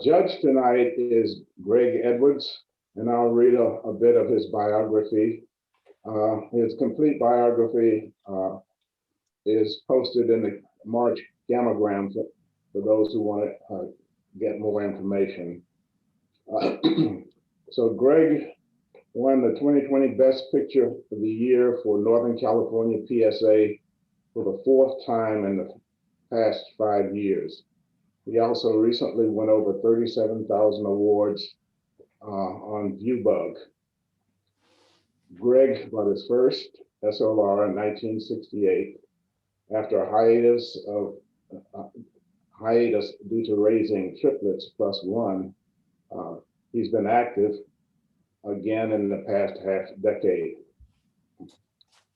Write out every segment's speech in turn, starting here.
judge tonight is Greg Edwards, and I'll read a bit of his biography. His complete biography is posted in the March Gammagram for those who want to get more information. So Greg won the 2020 Best Picture of the Year for Northern California PSA for the fourth time in the past 5 years. He also recently won over 37,000 awards on Viewbug. Greg got his first SLR in 1968 after a hiatus due to raising triplets plus one. He's been active again in the past half decade.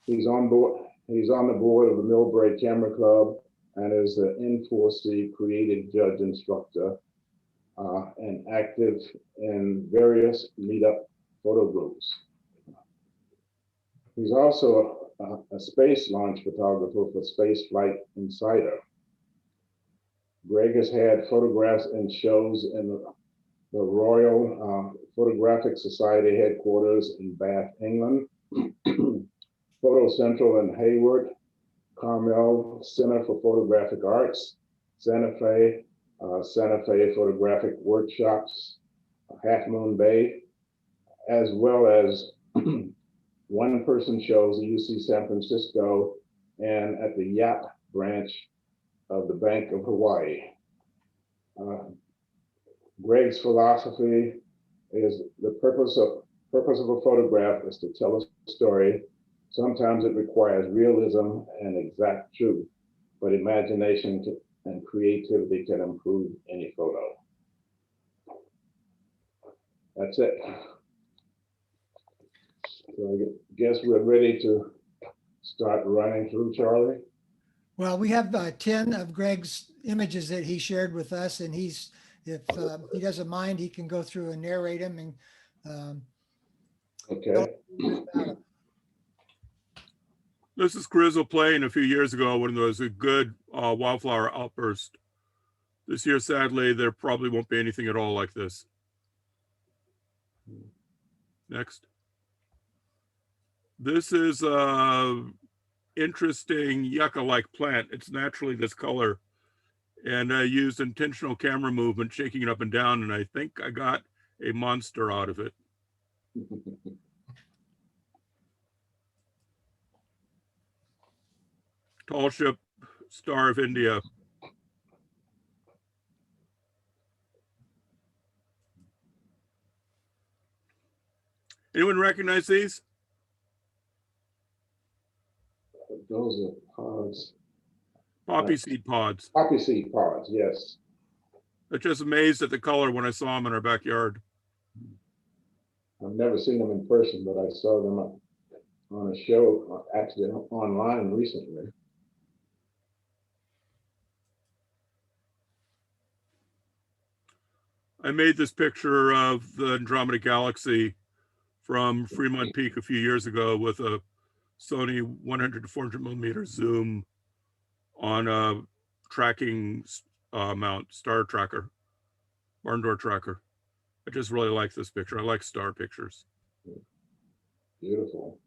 He's on the board of the Millbrae Camera Club and is the N4C creative judge instructor and active in various meetup photo groups. He's also a space launch photographer for Spaceflight Insider. Greg has had photographs in shows in the Royal Photographic Society headquarters in Bath, England, Photo Central in Hayward, Carmel Center for Photographic Arts, Santa Fe Photographic Workshops, Half Moon Bay, as well as one-person shows at UC San Francisco and at the Yap branch of the Bank of Hawaii. Greg's philosophy is the purpose of a photograph is to tell a story. Sometimes it requires realism and exact truth, but imagination and creativity can improve any photo. That's it. So I guess we're ready to start running through, Charlie. Well, we have 10 of Greg's images that he shared with us, and if he doesn't mind, he can go through and narrate them. And okay. This is Grizzle Plain a few years ago when there was a good wildflower outburst. This year, sadly, there probably won't be anything at all like this. Next. This is an interesting yucca-like plant. It's naturally this color. And I used intentional camera movement, shaking it up and down, and I think I got a monster out of it. Tall Ship, Star of India. Anyone recognize these? Those are pods. Poppy seed pods. Poppy seed pods, yes. I'm just amazed at the color when I saw them in our backyard. I've never seen them in person, but I saw them on a show, actually online recently. I made this picture of the Andromeda Galaxy from Fremont Peak a few years ago with a Sony 100 to 400 millimeter zoom on a tracking mount, star tracker, barn door tracker. I just really like this picture. I like star pictures. Beautiful.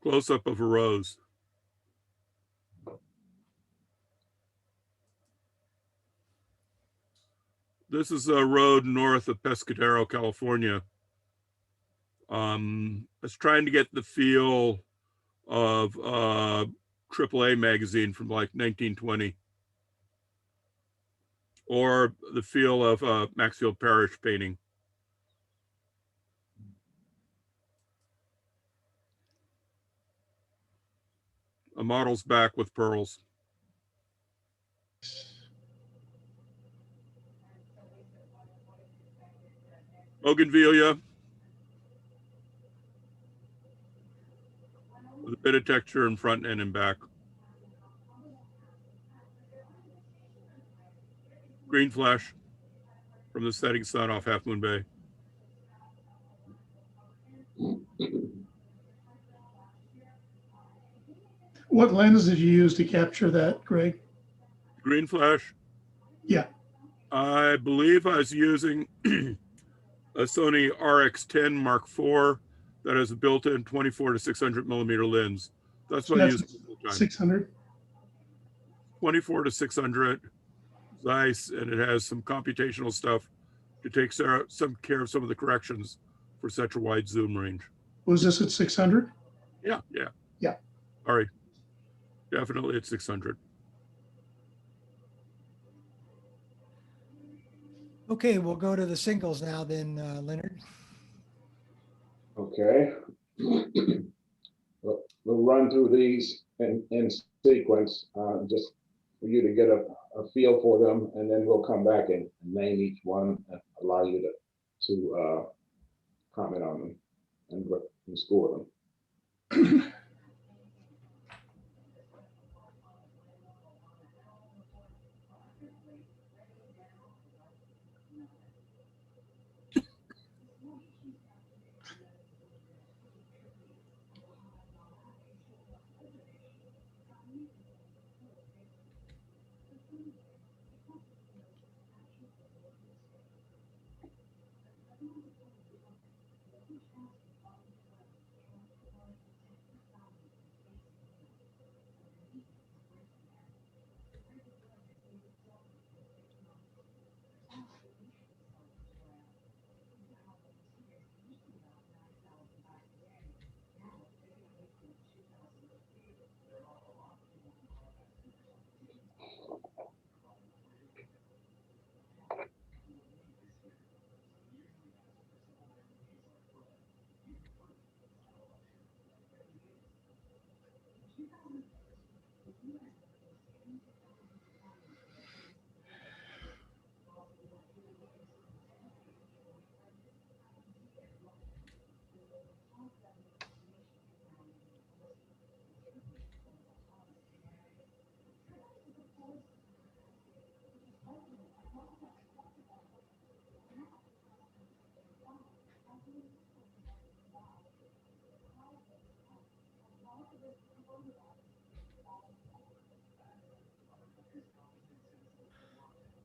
Close up of a rose. This is a road north of Pescadero, California. I was trying to get the feel of AAA magazine from like 1920, or the feel of Maxfield Parrish painting. A model's back with pearls. Bougainvillea. With a bit of texture in front and in back. Green flash from the setting sun off Half Moon Bay. What lens did you use to capture that, Greg? Green flash. Yeah, I believe I was using a Sony RX10 Mark IV that has a built-in 24 to 600 millimeter lens. That's so what I that's use all the time. 600. 24 to 600 Zeiss, and it has some computational stuff to take some care of some of the corrections for such a wide zoom range. Was this at 600? Yeah. Yeah. All right. Definitely at 600. Okay, we'll go to the singles now then, Leonard. Okay. We'll run through these in sequence, just for you to get a feel for them, and then we'll come back and name each one and allow you to comment on them and score them.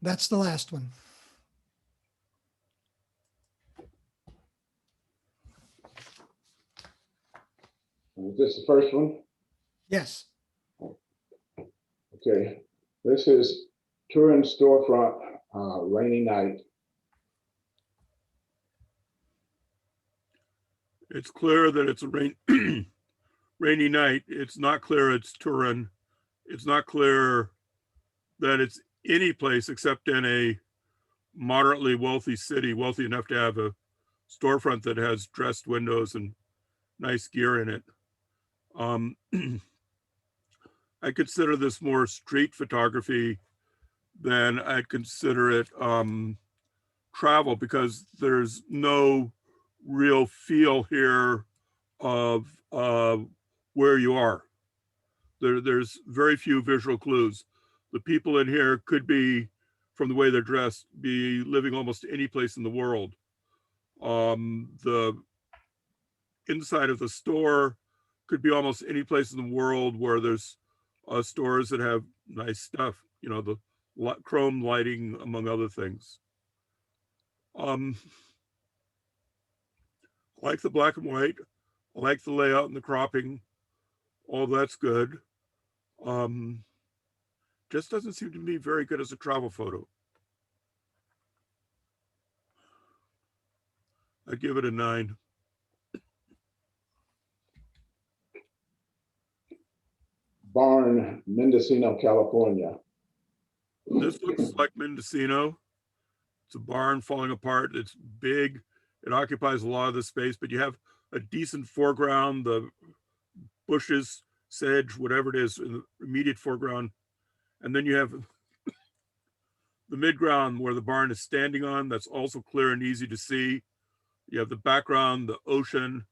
That's the last one. Is this the first one? Yes. Okay. This is Turin storefront, rainy night. It's clear that it's a rainy night. It's not clear it's Turin. It's not clear that it's any place except in a moderately wealthy city, wealthy enough to have a storefront that has dressed windows and nice gear in it. I consider this more street photography than I'd consider it travel, because there's no real feel here of where you are. There's very few visual clues. The people in here could be, from the way they're dressed, be living almost any place in the world. The inside of the store could be almost any place in the world where there's stores that have nice stuff, you know, the chrome lighting, among other things. I like the black and white. I like the layout and the cropping. All that's good. Just doesn't seem to be very good as a travel photo. I give it a 9. Barn, Mendocino, California. This looks like Mendocino. It's a barn falling apart. It's big. It occupies a lot of the space, but you have a decent foreground, the bushes, sedge, whatever it is in the immediate foreground. And then you have the midground where the barn is standing on. That's also clear and easy to see. You have the background, the ocean,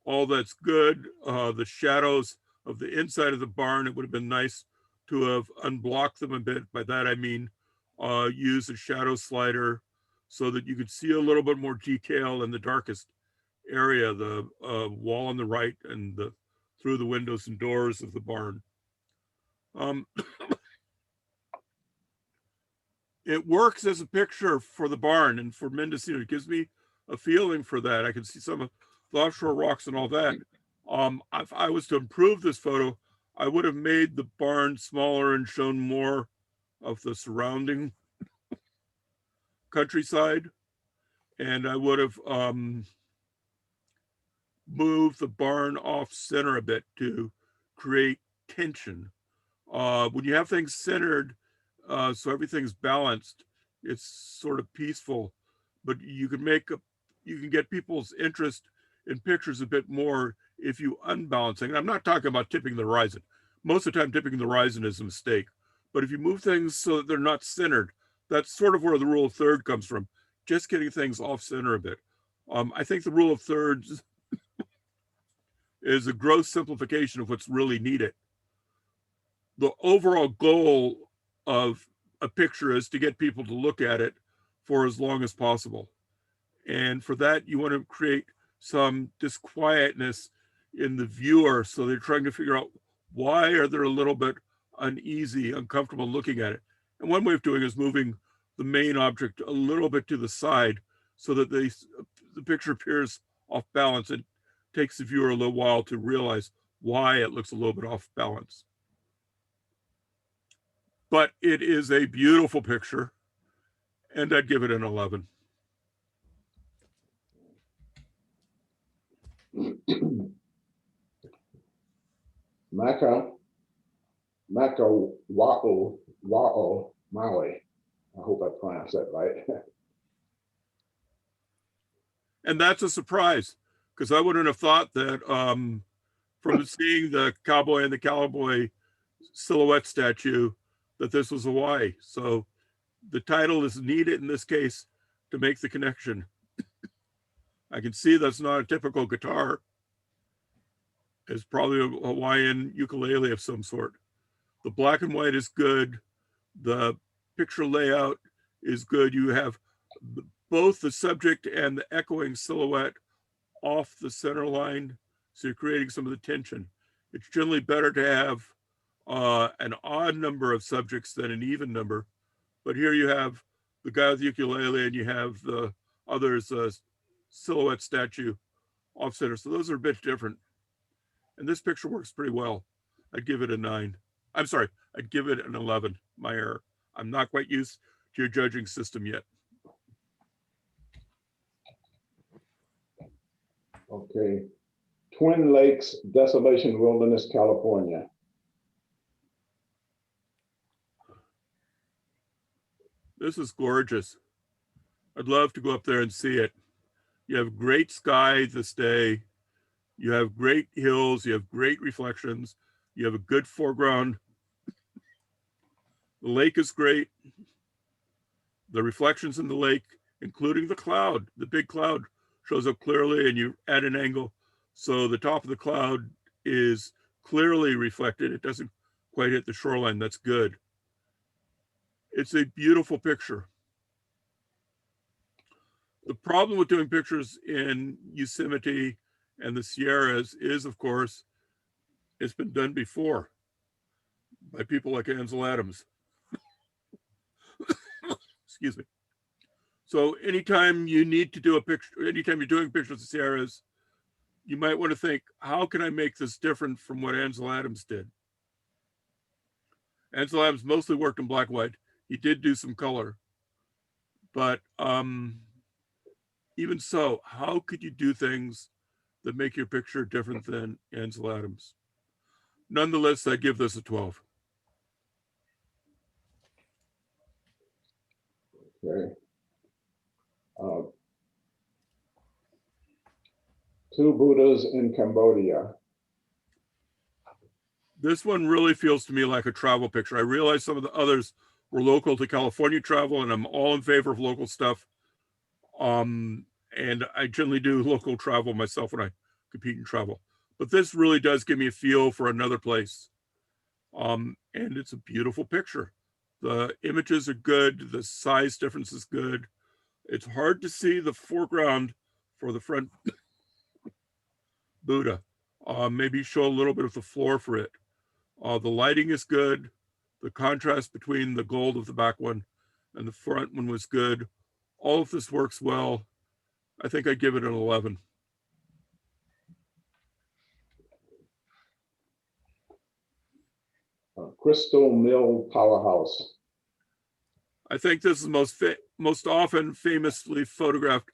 all that's good. The shadows of the inside of the barn, it would have been nice to have unblocked them a bit. By that, I mean, use a shadow slider so that you could see a little bit more detail in the darkest area, the wall on the right and through the windows and doors of the barn. it works as a picture for the barn and for Mendocino. It gives me a feeling for that. I can see some of the offshore rocks and all that. If I was to improve this photo, I would have made the barn smaller and shown more of the surrounding countryside. And I would have moved the barn off center a bit to create tension. When you have things centered, so everything's balanced, it's sort of peaceful, but you can get people's interest in pictures a bit more if you unbalancing. And I'm not talking about tipping the horizon. Most of the time, tipping the horizon is a mistake. But if you move things so that they're not centered, that's sort of where the rule of third comes from. Just getting things off center a bit. I think the rule of thirds is a gross simplification of what's really needed. The overall goal of a picture is to get people to look at it for as long as possible. And for that, you want to create some disquietness in the viewer. So they're trying to figure out why are they a little bit uneasy, uncomfortable looking at it. And one way of doing it is moving the main object a little bit to the side so that the picture appears off balance. It takes the viewer a little while to realize why it looks a little bit off balance. But it is a beautiful picture, and I'd give it an 11. Maka Wa'o Maui. I hope I pronounced that right. And that's a surprise, because I wouldn't have thought that from seeing the cowboy and the cowboy silhouette statue that this was Hawaii. So the title is needed in this case to make the connection. I can see that's not a typical guitar. It's probably a Hawaiian ukulele of some sort. The black and white is good. The picture layout is good. You have both the subject and the echoing silhouette off the center line. So you're creating some of the tension. It's generally better to have an odd number of subjects than an even number. But here you have the guy with the ukulele and you have the others silhouette statue off center. So those are a bit different. And this picture works pretty well. I'd give it a 9. I'm sorry, I'd give it an 11. My error. I'm not quite used to your judging system yet. Okay. Twin Lakes, Desolation Wilderness, California. This is gorgeous. I'd love to go up there and see it. You have great sky this day. You have great hills. You have great reflections. You have a good foreground. The lake is great. The reflections in the lake, including the cloud, the big cloud shows up clearly, and you add an angle. So the top of the cloud is clearly reflected. It doesn't quite hit the shoreline. That's good. It's a beautiful picture. The problem with doing pictures in Yosemite and the Sierras is, of course, it's been done before by people like Ansel Adams. Excuse me. So anytime you need to do a picture, anytime you're doing pictures of the Sierras, you might want to think, how can I make this different from what Ansel Adams did? Ansel Adams mostly worked in black and white. He did do some color, but even so, how could you do things that make your picture different than Ansel Adams? Nonetheless, I give this a 12. Okay. Two Buddhas in Cambodia. This one really feels to me like a travel picture. I realize some of the others were local to California travel, and I'm all in favor of local stuff. And I generally do local travel myself when I compete in travel. But this really does give me a feel for another place. And it's a beautiful picture. The images are good. The size difference is good. It's hard to see the foreground for the front Buddha. Maybe show a little bit of the floor for it. The lighting is good. The contrast between the gold of the back one and the front one was good. All of this works well. I think I'd give it an 11. Crystal Mill Powerhouse. I think this is most often famously photographed.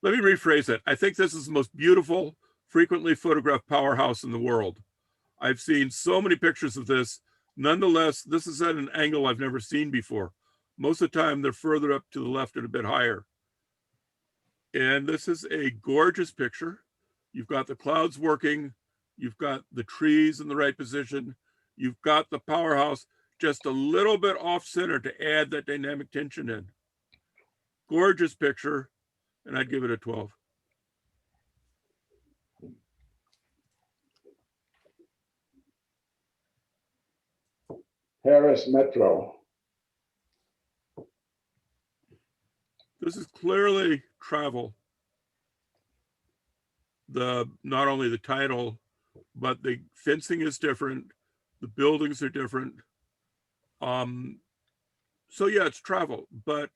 Let me rephrase it. I think this is the most beautiful, frequently photographed powerhouse in the world. I've seen so many pictures of this. Nonetheless, this is at an angle I've never seen before. Most of the time, they're further up to the left and a bit higher. And this is a gorgeous picture. You've got the clouds working. You've got the trees in the right position. You've got the powerhouse just a little bit off center to add that dynamic tension in. Gorgeous picture, and I'd give it a 12. Paris Metro. This is clearly travel. Not only the title, but the fencing is different. The buildings are different. So yeah, it's travel, but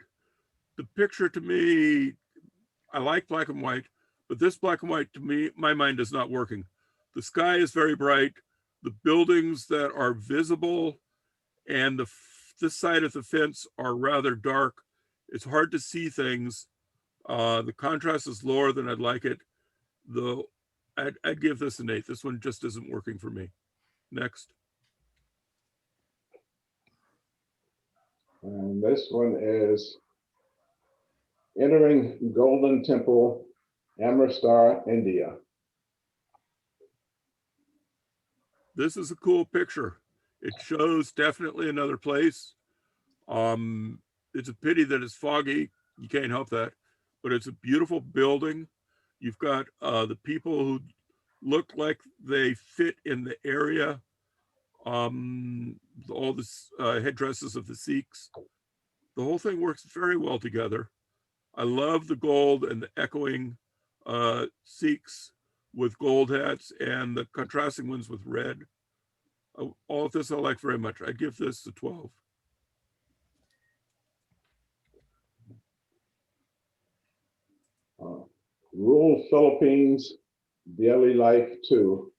the picture to me, I like black and white, but this black and white to me, my mind is not working. The sky is very bright. The buildings that are visible and this side of the fence are rather dark. It's hard to see things. The contrast is lower than I'd like it. I'd give this an 8. This one just isn't working for me. Next. And this one is Entering Golden Temple, Amritsar, India. This is a cool picture. It shows definitely another place. It's a pity that it's foggy. You can't help that, but it's a beautiful building. You've got the people who look like they fit in the area. All the headdresses of the Sikhs. The whole thing works very well together. I love the gold and the echoing Sikhs with gold hats and the contrasting ones with red. All of this I like very much. I give this a 12. Rural Philippines, Daily Life 2.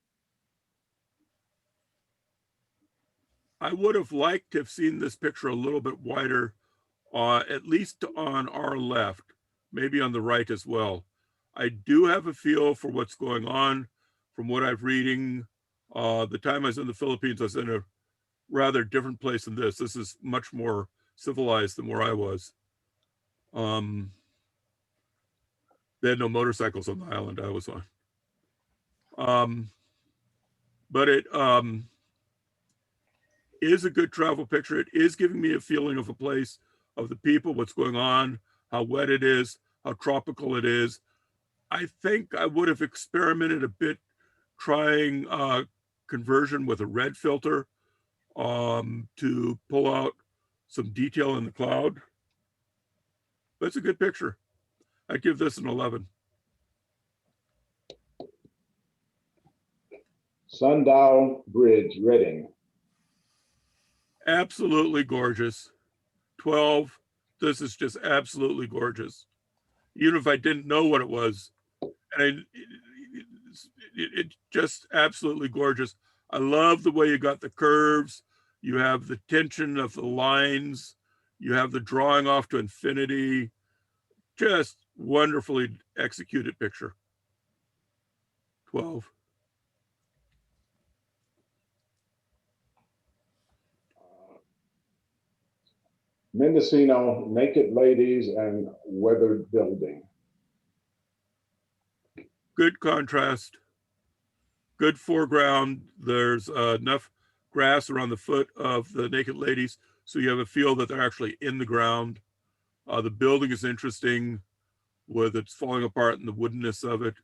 I would have liked to have seen this picture a little bit wider, at least on our left, maybe on the right as well. I do have a feel for what's going on from what I'm reading. The time I was in the Philippines, I was in a rather different place than this. This is much more civilized than where I was. They had no motorcycles on the island I was on. But it is a good travel picture. It is giving me a feeling of a place, of the people, what's going on, how wet it is, how tropical it is. I think I would have experimented a bit trying conversion with a red filter to pull out some detail in the cloud. But it's a good picture. I'd give this an 11. Sundial Bridge, Reading. Absolutely gorgeous. 12. This is just absolutely gorgeous. Even if I didn't know what it was, and it's just absolutely gorgeous. I love the way you got the curves. You have the tension of the lines. You have the drawing off to infinity. Just wonderfully executed picture. 12. Mendocino, Naked Ladies and Weathered Building. Good contrast. Good foreground. There's enough grass around the foot of the naked ladies, so you have a feel that they're actually in the ground. The building is interesting with its falling apart and the woodenness of it.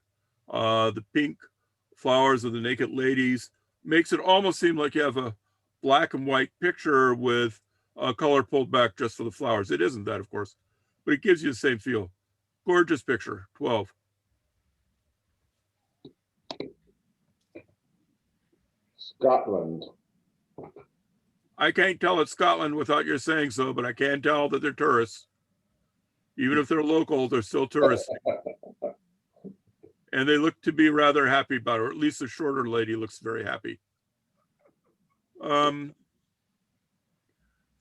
The pink flowers of the naked ladies makes it almost seem like you have a black and white picture with a color pulled back just for the flowers. It isn't that, of course, but it gives you the same feel. Gorgeous picture. 12. Scotland. I can't tell it's Scotland without your saying so, but I can tell that they're tourists. Even if they're local, they're still tourists. And they look to be rather happy about it, or at least the shorter lady looks very happy. The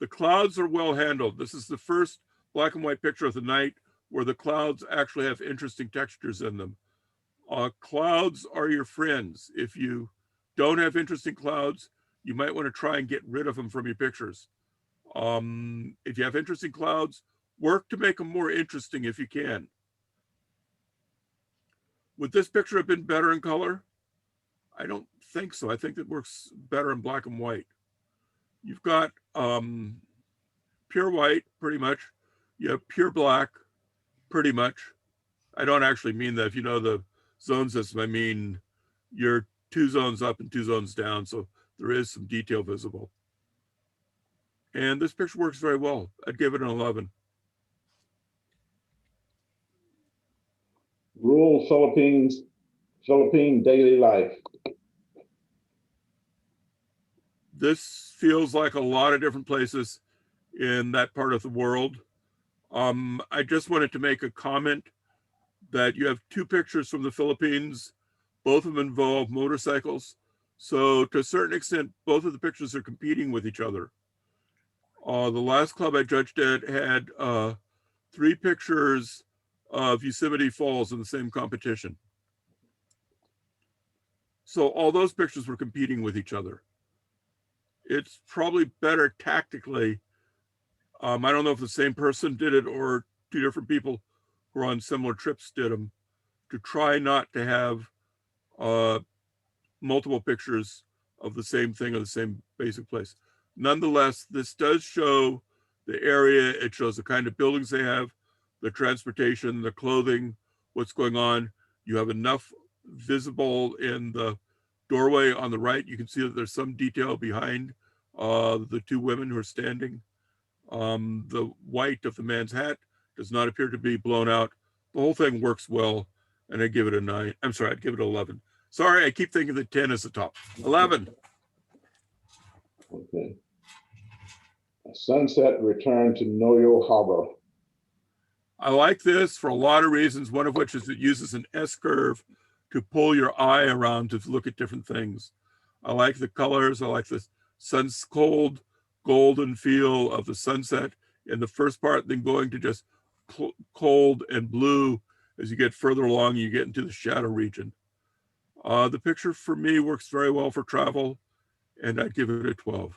clouds are well handled. This is the first black and white picture of the night where the clouds actually have interesting textures in them. Clouds are your friends. If you don't have interesting clouds, you might want to try and get rid of them from your pictures. If you have interesting clouds, work to make them more interesting if you can. Would this picture have been better in color? I don't think so. I think it works better in black and white. You've got pure white, pretty much. You have pure black, pretty much. I don't actually mean that. If you know the zone system, I mean you're 2 zones up and 2 zones down, so there is some detail visible. And this picture works very well. I'd give it an 11. Rural Philippine daily life. This feels like a lot of different places in that part of the world. I just wanted to make a comment that you have 2 pictures from the Philippines. Both of them involve motorcycles. So to a certain extent, both of the pictures are competing with each other. The last club I judged at had 3 pictures of Yosemite Falls in the same competition. So all those pictures were competing with each other. It's probably better tactically. I don't know if the same person did it or 2 different people who are on similar trips did them, to try not to have multiple pictures of the same thing or the same basic place. Nonetheless, this does show the area. It shows the kind of buildings they have, the transportation, the clothing, what's going on. You have enough visible in the doorway on the right. You can see that there's some detail behind the 2 women who are standing. The white of the man's hat does not appear to be blown out. The whole thing works well, and I give it a 9. I'm sorry, I'd give it 11. Sorry, I keep thinking that 10 is the top. 11. Okay. A sunset return to Noyo Harbor. I like this for a lot of reasons, one of which is it uses an S-curve to pull your eye around to look at different things. I like the colors. I like the sun's cold, golden feel of the sunset in the first part, then going to just cold and blue as you get further along, you get into the shadow region. The picture for me works very well for travel, and I'd give it a 12.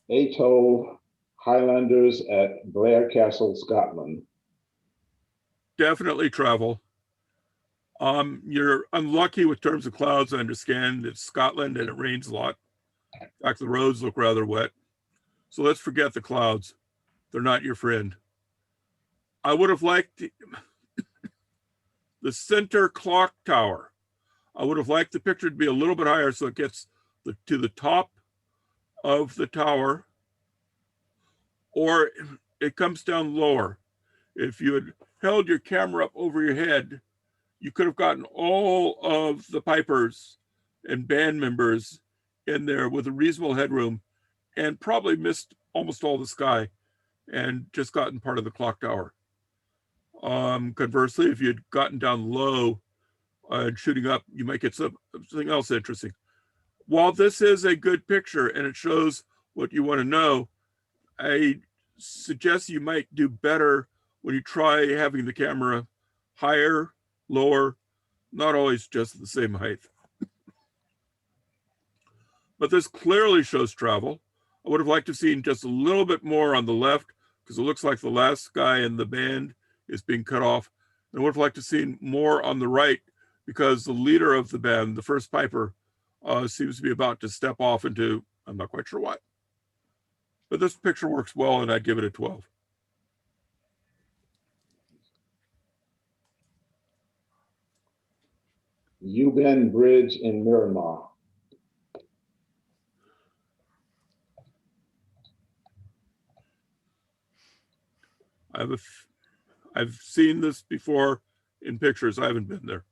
Atoll Highlanders at Blair Castle, Scotland. Definitely travel. You're unlucky with terms of clouds. I understand it's Scotland and it rains a lot. In fact, the roads look rather wet. So let's forget the clouds. They're not your friend. I would have liked the center clock tower. I would have liked the picture to be a little bit higher so it gets to the top of the tower, or it comes down lower. If you had held your camera up over your head, you could have gotten all of the pipers and band members in there with a reasonable headroom and probably missed almost all the sky and just gotten part of the clock tower. Conversely, if you had gotten down low and shooting up, you might get something else interesting. While this is a good picture and it shows what you want to know, I suggest you might do better when you try having the camera higher, lower, not always just the same height. But this clearly shows travel. I would have liked to have seen just a little bit more on the left because it looks like the last guy in the band is being cut off. And I would have liked to have seen more on the right because the leader of the band, the first piper, seems to be about to step off into, I'm not quite sure what. But this picture works well and I'd give it a 12. Yuban Bridge in Miramar. I've seen this before in pictures. I haven't been there.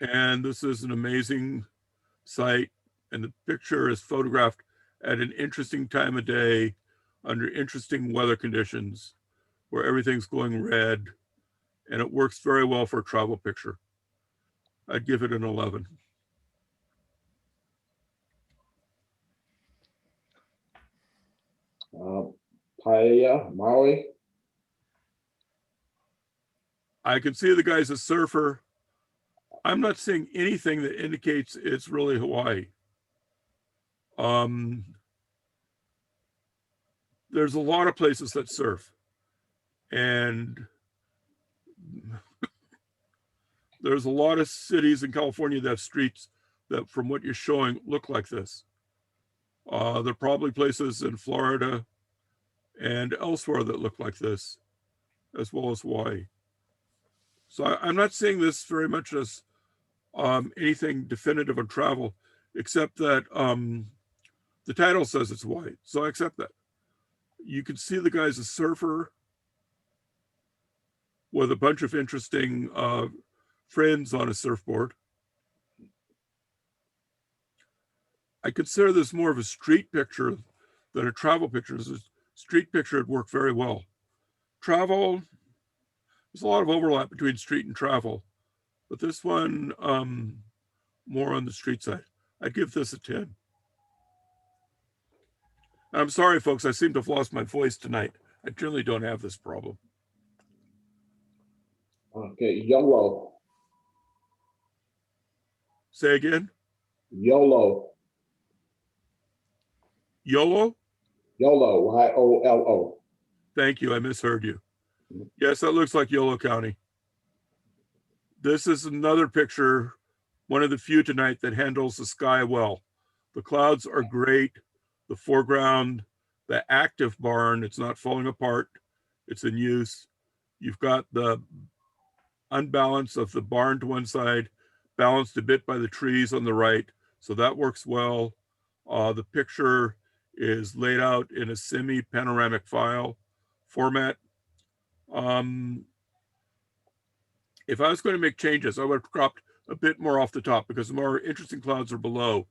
And this is an amazing site. And the picture is photographed at an interesting time of day under interesting weather conditions where everything's glowing red. And it works very well for a travel picture. I'd give it an 11. Paella, Maui. I can see the guy's a surfer. I'm not seeing anything that indicates it's really Hawaii. There's a lot of places that surf, and there's a lot of cities in California that have streets that, from what you're showing, look like this. There are probably places in Florida and elsewhere that look like this, as well as Hawaii. So I'm not seeing this very much as anything definitive on travel, except that the title says it's Hawaii. So I accept that. You can see the guy's a surfer with a bunch of interesting friends on a surfboard. I consider this more of a street picture than a travel picture. This is a street picture would work very well. Travel, there's a lot of overlap between street and travel, but this one more on the street side. I'd give this a 10. I'm sorry, folks, I seem to have lost my voice tonight. I generally don't have this problem. Okay, YOLO. Say again? YOLO. YOLO? YOLO, YOLO. Thank you, I misheard you. Yes, that looks like Yolo County. This is another picture, one of the few tonight that handles the sky well. The clouds are great. The foreground, the active barn, it's not falling apart. It's in use. You've got the unbalance of the barn to one side, balanced a bit by the trees on the right. So that works well. The picture is laid out in a semi-panoramic file format. If I was going to make changes, I would have cropped a bit more off the top because the more interesting clouds are below.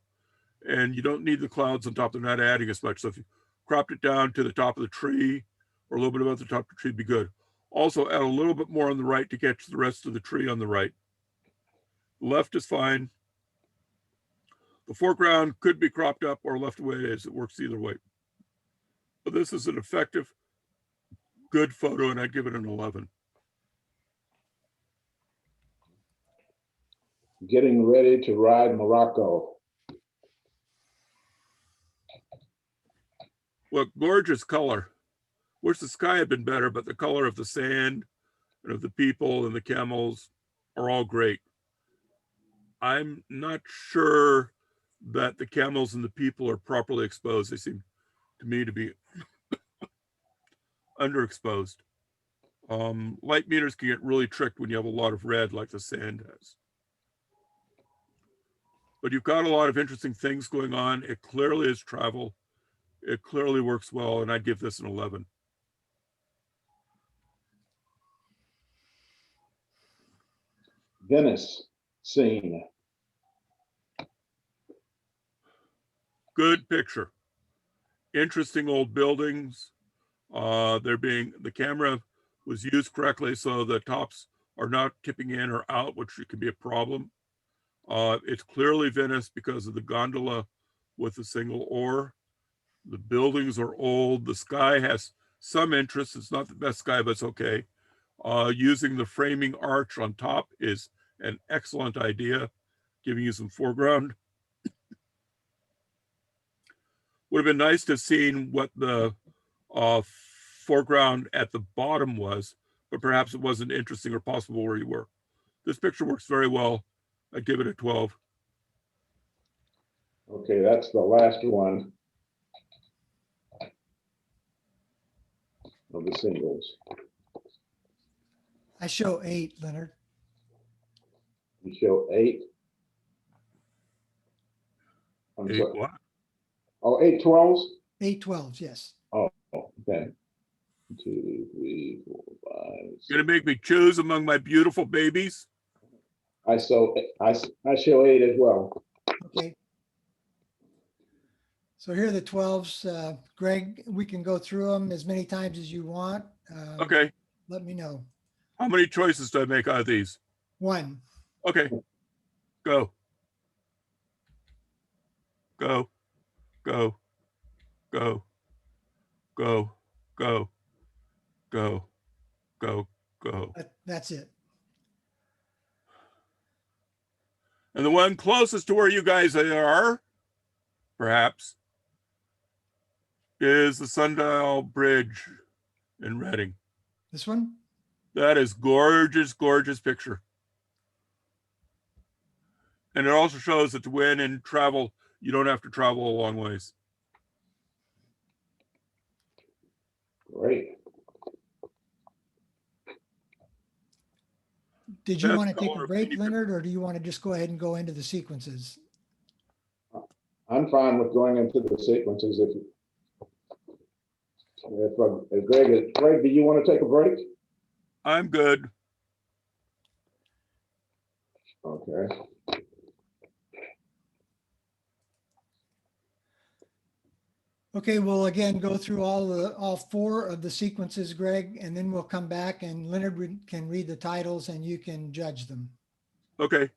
And you don't need the clouds on top. They're not adding as much. So if you cropped it down to the top of the tree or a little bit above the top of the tree, be good. Also add a little bit more on the right to catch the rest of the tree on the right. The left is fine. The foreground could be cropped up or left the way it is. It works either way. But this is an effective, good photo, and I'd give it an 11. Getting ready to ride Morocco. Well, gorgeous color. Wish the sky had been better, but the color of the sand and of the people and the camels are all great. I'm not sure that the camels and the people are properly exposed. They seem to me to be underexposed. Light meters can get really tricked when you have a lot of red like the sand has. But you've got a lot of interesting things going on. It clearly is travel. It clearly works well, and I'd give this an 11. Venice scene. Good picture. Interesting old buildings. The camera was used correctly, so the tops are not tipping in or out, which can be a problem. It's clearly Venice because of the gondola with the single oar. The buildings are old. The sky has some interest. It's not the best sky, but it's okay. Using the framing arch on top is an excellent idea, giving you some foreground. Would have been nice to have seen what the foreground at the bottom was, but perhaps it wasn't interesting or possible where you were. This picture works very well. I'd give it a 12. Okay, that's the last one of the singles. I show 8, Leonard. You show 8. I'm Eight sorry. what? Oh, 8 12s? 8 12s, yes. Oh, okay. 2, 3, 4, 5. Gonna make me choose among my beautiful babies? I show 8 as well. Okay. So here are the 12s. Greg, we can go through them as many times as you want. Okay. Let me know. How many choices do I make out of these? 1. Okay. Go. Go. Go. Go. Go. Go. Go. Go. Go. That's it. And the one closest to where you guys are, perhaps, is the Sundial Bridge in Reading. This one? That is gorgeous, gorgeous picture. And it also shows that to win and travel, you don't have to travel a long ways. Great. Did you Best want to take color a of break, any Leonard, or do you want to just go ahead and go into the sequences? I'm fine with going into the sequences if Greg, do you want to take a break? I'm good. Okay. Okay, we'll again go through all 4 of the sequences, Greg, and then we'll come back and Leonard can read the titles and you can judge them. Okay.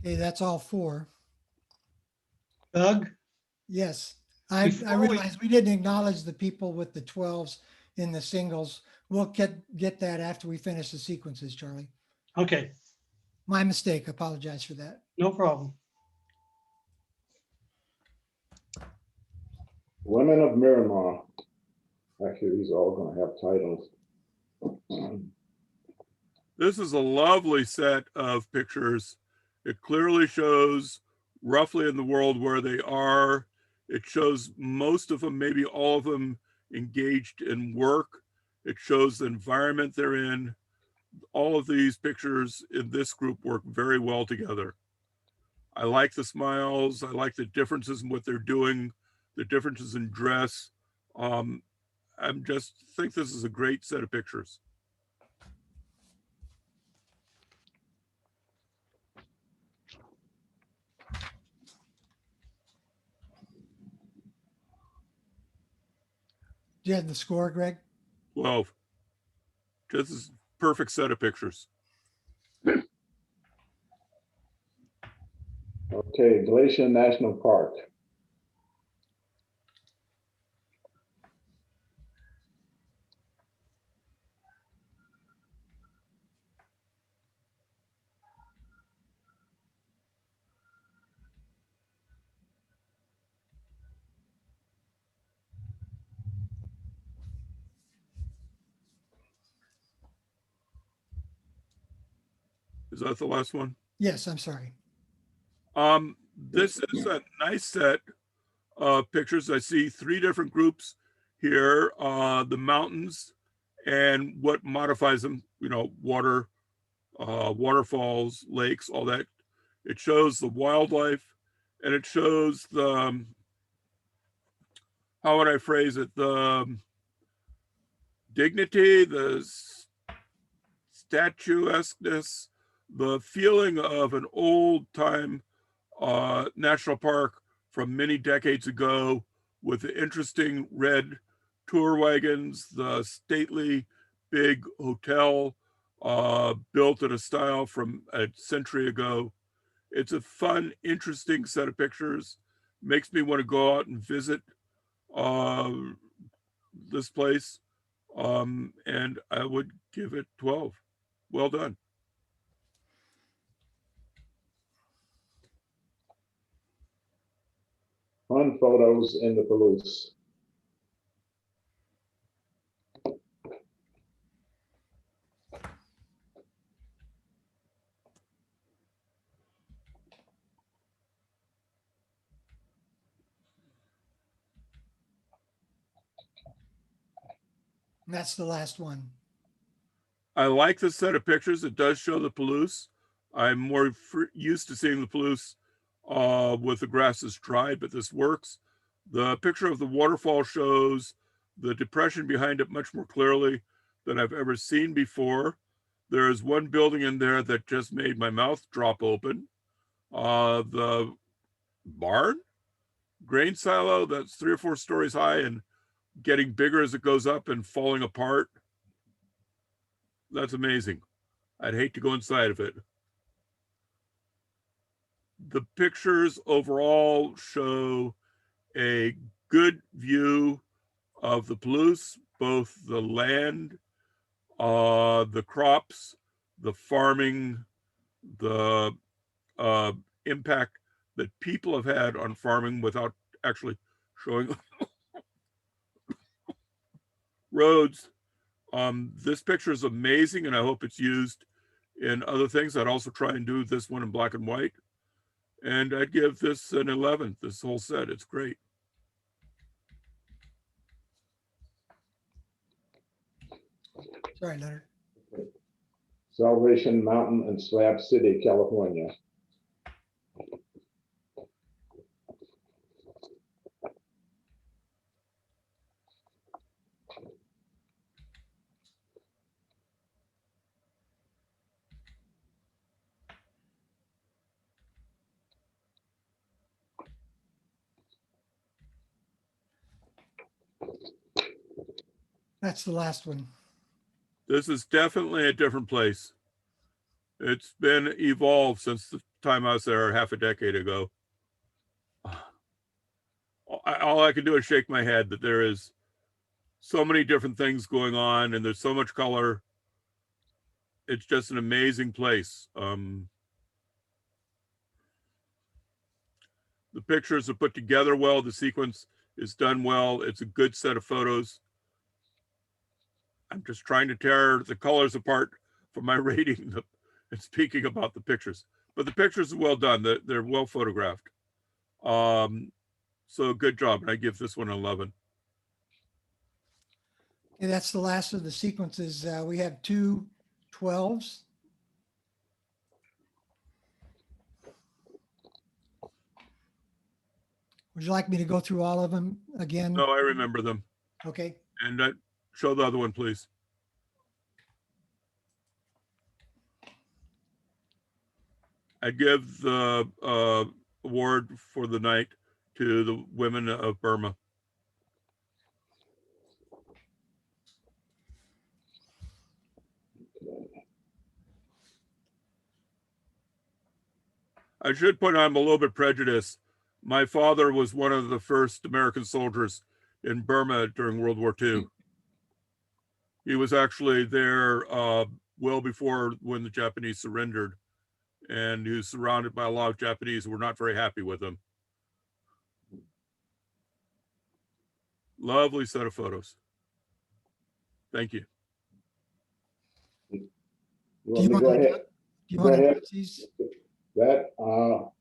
Okay, that's all 4. Doug, Yes, I Before we- realize we didn't acknowledge the people with the 12s in the singles. We'll get that after we finish the sequences, Charlie. okay, My mistake. Apologize for that. no problem. Women of Miramar. Actually, these are all going to have titles. This is a lovely set of pictures. It clearly shows roughly in the world where they are. It shows most of them, maybe all of them, engaged in work. It shows the environment they're in. All of these pictures in this group work very well together. I like the smiles. I like the differences in what they're doing, the differences in dress. I just think this is a great set of pictures. Do you have the score, Greg? 12. This is perfect set of pictures. Okay, Glacier National Park. Is that the last one? Yes, I'm sorry. This is a nice set of pictures. I see 3 different groups here, the mountains and what modifies them, water, waterfalls, lakes, all that. It shows the wildlife, and it shows the, how would I phrase it? The dignity, the statuesqueness, the feeling of an old time national park from many decades ago, with the interesting red tour wagons, the stately big hotel built in a style from a century ago. It's a fun, interesting set of pictures. Makes me want to go out and visit uh, this place. And I would give it 12. Well done. Fun photos in the Palouse. And that's the last one. I like this set of pictures. It does show the Palouse. I'm more used to seeing the Palouse with the grasses dried, but this works. The picture of the waterfall shows the depression behind it much more clearly than I've ever seen before. There's one building in there that just made my mouth drop open. The barn, grain silo, that's 3 or 4 stories high and getting bigger as it goes up and falling apart. That's amazing. I'd hate to go inside of it. The pictures overall show a good view of the Palouse, both the land, the crops, the farming, the impact that people have had on farming without actually showing roads. This picture is amazing, and I hope it's used in other things. I'd also try and do this one in black and white. And I'd give this an 11, this whole set. It's great. Sorry, Leonard. Salvation Mountain and Slab City, California. That's the last one. This is definitely a different place. It's been evolved since the time I was there half a decade ago. All I can do is shake my head that there is so many different things going on and there's so much color. It's just an amazing place. The pictures are put together well. The sequence is done well. It's a good set of photos. I'm just trying to tear the colors apart from my rating and speaking about the pictures. But the pictures are well done. They're well photographed. So good job. And I give this one an 11. Okay, that's the last of the sequences. We have 2 12s. Would you like me to go through all of them again? No, I remember them. Okay. And show the other one, please. I give the award for the night to the women of Burma. I should point out I'm a little bit prejudiced. My father was one of the first American soldiers in Burma during World War II. He was actually there well before when the Japanese surrendered, and he was surrounded by a lot of Japanese who were not very happy with him. Lovely set of photos. Thank you. You Do want you me to want go to, ahead? do you Go want to ahead. announce these? That the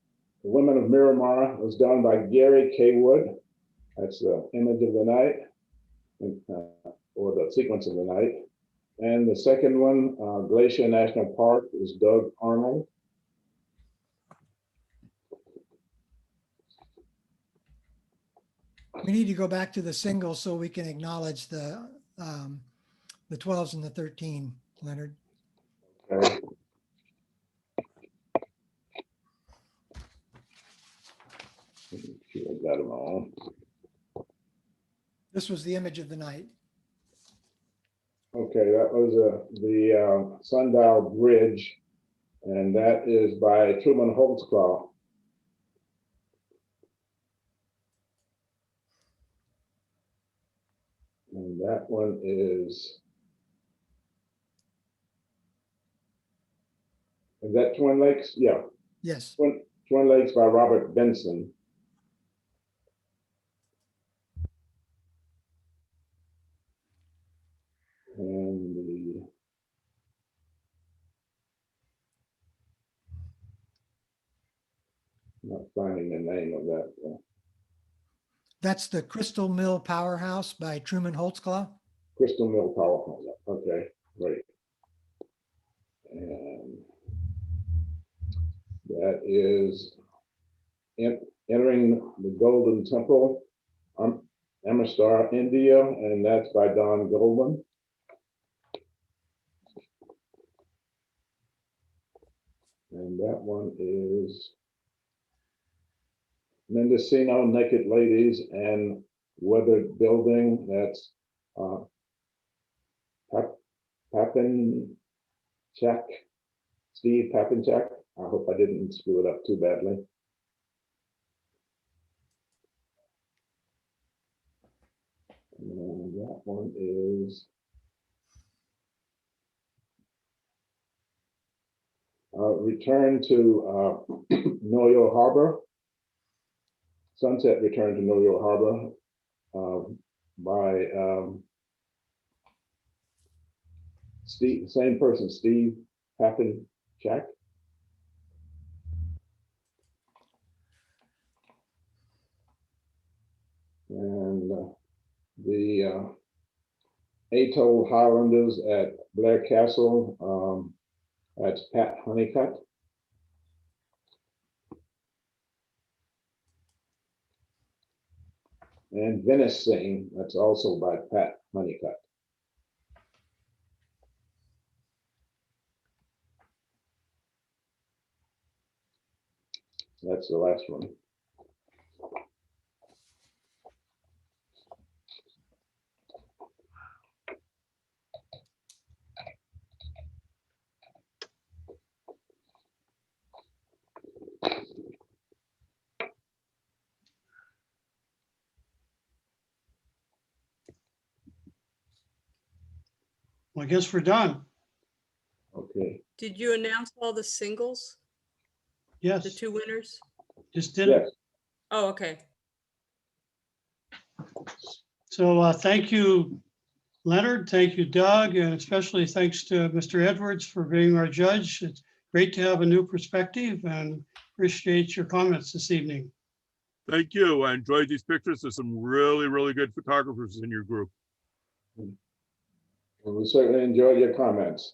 Women of Miramar was done by Gary K. Wood. That's the image of the night, or the sequence of the night. And the second one, Glacier National Park, is Doug Arnold. We need to go back to the singles so we can acknowledge the 12s and the 13, Leonard. Okay. Make sure I got them all. This was the image of the night. Okay, that was the Sundial Bridge, and that is by Truman Holtzclaw. And that one is that Twin Lakes? Yeah, Yes. Twin Lakes by Robert Benson. And the not finding the name of that. That's the Crystal Mill Powerhouse by Truman Holtzclaw. Crystal Mill Powerhouse. Okay, great. And that is entering the Golden Temple, Amritsar, India, and that's by Don Goldman. And that one is Mendocino Naked Ladies and Weathered Building. That's Papinchak, Steve Papinchak. I hope I didn't screw it up too badly. And that one is Return to Noyo Harbor. Sunset Return to Noyo Harbor by Steve, same person, Steve Papinchak. And the Atoll Highlanders at Blair Castle, that's Pat Honeycutt. And Venice Sing, that's also by Pat Honeycutt. That's the last one. Well, I guess we're done. Okay. Did you announce all the singles, the Yes, two winners? just did it. Yes. Oh, okay. So thank you, Leonard. Thank you, Doug, and especially thanks to Mr. Edwards for being our judge. It's great to have a new perspective and appreciate your comments this evening. Thank you. I enjoyed these pictures. There's some really, really good photographers in your group. Well, we certainly enjoyed your comments.